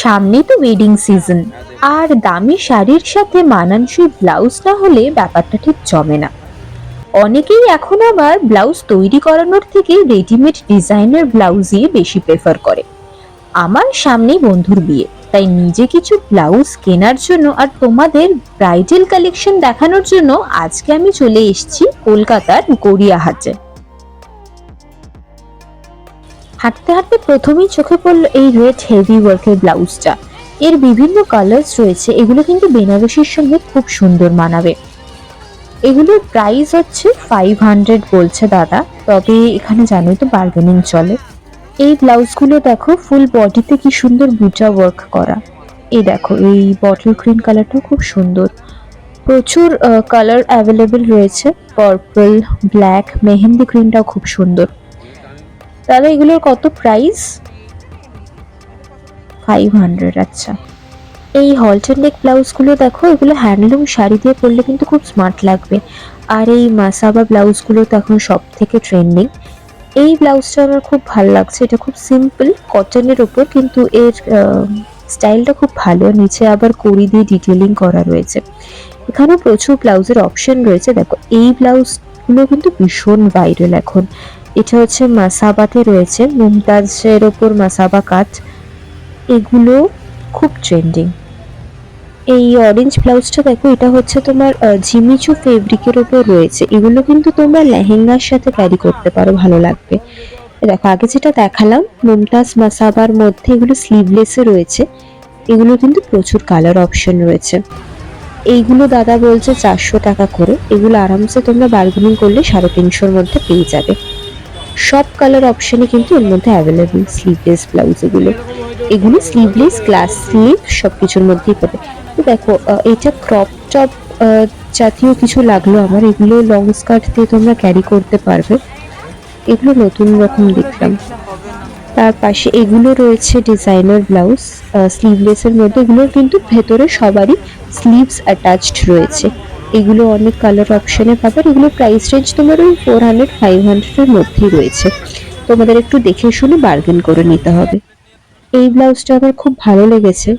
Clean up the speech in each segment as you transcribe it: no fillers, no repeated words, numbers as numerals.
সামনে তো wedding season, আর দামি শাড়ির সাথে মানানসই ব্লাউজ না হলে ব্যাপারটা ঠিক জমে না। অনেকেই এখন আবার ব্লাউজ তৈরি করানোর থেকে রেডিমেড ডিজাইনার ব্লাউজই বেশি প্রেফার করে। আমার সামনেই বন্ধুর বিয়ে, তাই নিজে কিছু ব্লাউজ কেনার জন্য আর তোমাদের ব্রাইডাল কালেকশন দেখানোর জন্য আজকে আমি চলে এসেছি কলকাতার গড়িয়াহাটে। হাঁটতে হাঁটতে প্রথমেই চোখে পড়লো এই রেড হেভি ওয়ার্কের ব্লাউজটা। এর বিভিন্ন কালার্স রয়েছে, এগুলো কিন্তু বেনারসির সঙ্গে খুব সুন্দর মানাবে। এগুলোর প্রাইস হচ্ছে 500 বলছে দাদা, তবে এখানে জানোই তো বার্গেনিং চলে। এই ব্লাউজগুলো দেখো ফুল বডিতে কি সুন্দর বুটা ওয়ার্ক করা। এই দেখো এই বটল গ্রিন কালারটাও খুব সুন্দর। প্রচুর কালার অ্যাভেলেবেল রয়েছে, পার্পল, ব্ল্যাক, মেহেন্দি গ্রিনটাও খুব সুন্দর। তাহলে এগুলোর কত প্রাইস? 500। আচ্ছা, এই হলটার নেক ব্লাউজগুলো দেখো, এগুলো হ্যান্ডলুম শাড়ি দিয়ে পরলে কিন্তু খুব স্মার্ট লাগবে। আর এই মাসাবা ব্লাউজগুলো তো এখন সব থেকে ট্রেন্ডিং। এই ব্লাউজটা আমার খুব ভালো লাগছে, এটা খুব সিম্পল কটনের ওপর, কিন্তু এর স্টাইলটা খুব ভালো। নিচে আবার কড়ি দিয়ে ডিটেলিং করা রয়েছে। এখানে প্রচুর ব্লাউজের অপশন রয়েছে। দেখো এই ব্লাউজগুলো কিন্তু ভীষণ ভাইরাল এখন। এটা হচ্ছে মাসাবাতে রয়েছে, মুমতাজের ওপর মাসাবা কাট, এগুলো খুব ট্রেন্ডিং। এই অরেঞ্জ ব্লাউজটা দেখো, এটা হচ্ছে তোমার জিমিচু ফেব্রিকের ওপর রয়েছে। এগুলো কিন্তু তোমরা লেহেঙ্গার সাথে ক্যারি করতে পারো, ভালো লাগবে। দেখো আগে যেটা দেখালাম মুমতাজ মাসাবার মধ্যে, এগুলো স্লিভলেসে রয়েছে। এগুলো কিন্তু প্রচুর কালার অপশন রয়েছে। এইগুলো দাদা বলছে 400 টাকা করে। এগুলো আরামসে তোমরা বার্গেনিং করলে 350-র মধ্যে পেয়ে যাবে। সব কালার অপশনই কিন্তু এর মধ্যে অ্যাভেলেবেল। স্লিভলেস ব্লাউজ এগুলো স্লিভলেস, গ্লাস স্লিভ সবকিছুর মধ্যেই পাবে। তো দেখো এটা ক্রপ টপ জাতীয় কিছু লাগলো আমার। এগুলো লং স্কার্ট দিয়ে তোমরা ক্যারি করতে পারবে। এগুলো নতুন রকম দেখলাম। তার পাশে এগুলো রয়েছে ডিজাইনার ব্লাউজ, স্লিভলেসের মধ্যে। এগুলোর কিন্তু ভেতরে সবারই স্লিভস অ্যাটাচড রয়েছে। এগুলো অনেক কালার অপশনে পাবে। এগুলো প্রাইস রেঞ্জ তোমার ওই 400-500-এর মধ্যেই রয়েছে। তোমাদের একটু দেখে শুনে বার্গেন করে নিতে হবে। এই ব্লাউজটা আমার খুব ভালো লেগেছে,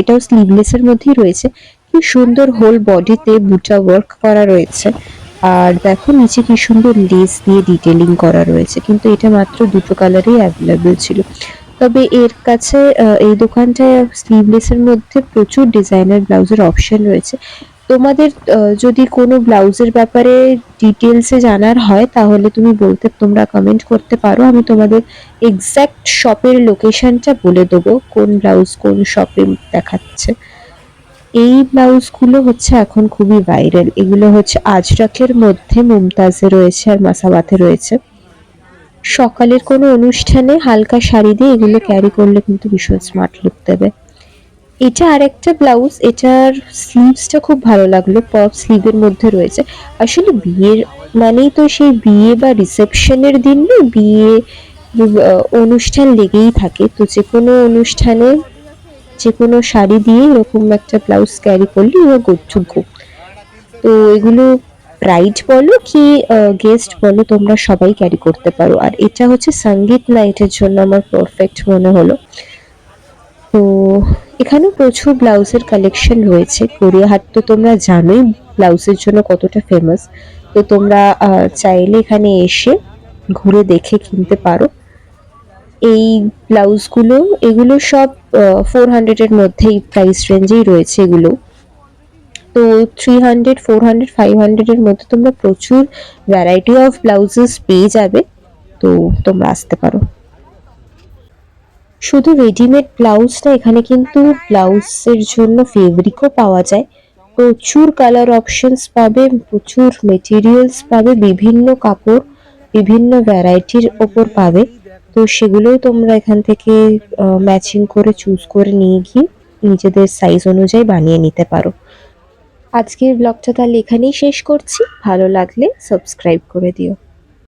এটাও স্লিভলেসের মধ্যেই রয়েছে। কি সুন্দর হোল বডিতে বুটা ওয়ার্ক করা রয়েছে। আর দেখো নিচে কি সুন্দর লেস দিয়ে ডিটেলিং করা রয়েছে। কিন্তু এটা মাত্র দুটো কালারেই অ্যাভেলেবেল ছিল। তবে এর কাছে এই দোকানটায় স্লিভলেসের মধ্যে প্রচুর ডিজাইনার ব্লাউজের অপশন রয়েছে। তোমাদের যদি কোনো ব্লাউজের ব্যাপারে ডিটেলসে জানার হয় তাহলে তোমরা কমেন্ট করতে পারো। আমি তোমাদের এক্স্যাক্ট শপের লোকেশনটা বলে দেবো, কোন ব্লাউজ কোন শপে দেখাচ্ছে। এই ব্লাউজগুলো হচ্ছে এখন খুবই ভাইরাল। এগুলো হচ্ছে আজরাকের মধ্যে, মুমতাজে রয়েছে আর মাসাবাতে রয়েছে। সকালের কোনো অনুষ্ঠানে হালকা শাড়ি দিয়ে এগুলো ক্যারি করলে কিন্তু ভীষণ স্মার্ট লুক দেবে। এটা আরেকটা ব্লাউজ, এটার স্লিভসটা খুব ভালো লাগলো, পপ স্লিভের মধ্যে রয়েছে। আসলে বিয়ের মানেই তো সেই বিয়ে বা রিসেপশনের দিন না, বিয়ে অনুষ্ঠান লেগেই থাকে। তো যে কোনো অনুষ্ঠানে যে কোনো শাড়ি দিয়ে এরকম একটা ব্লাউজ ক্যারি করলে এবার গুড টু গো। তো এগুলো ব্রাইড বলো কি গেস্ট বলো, তোমরা সবাই ক্যারি করতে পারো। আর এটা হচ্ছে সঙ্গীত নাইটের জন্য আমার পারফেক্ট মনে হলো। তো এখানে প্রচুর ব্লাউজের কালেকশন রয়েছে। গড়িয়াহাট তো তোমরা জানোই ব্লাউজের জন্য কতটা ফেমাস। তো তোমরা চাইলে এখানে এসে ঘুরে দেখে কিনতে পারো। এই ব্লাউজগুলো এগুলো সব 400-এর মধ্যেই প্রাইস রেঞ্জেই রয়েছে এগুলো। তো 300, 400, 500-এর মধ্যে তোমরা প্রচুর ভ্যারাইটি অফ ব্লাউজেস পেয়ে যাবে। তো তোমরা আসতে পারো। শুধু রেডিমেড ব্লাউজ না, এখানে কিন্তু ব্লাউজের জন্য ফেব্রিকও পাওয়া যায়। প্রচুর কালার অপশনস পাবে, প্রচুর মেটেরিয়ালস পাবে, বিভিন্ন কাপড় বিভিন্ন ভ্যারাইটির ওপর পাবে। তো সেগুলোও তোমরা এখান থেকে ম্যাচিং করে চুজ করে নিয়ে গিয়ে নিজেদের সাইজ অনুযায়ী বানিয়ে নিতে পারো। আজকের ব্লগটা তাহলে এখানেই শেষ করছি। ভালো লাগলে সাবস্ক্রাইব করে দিও।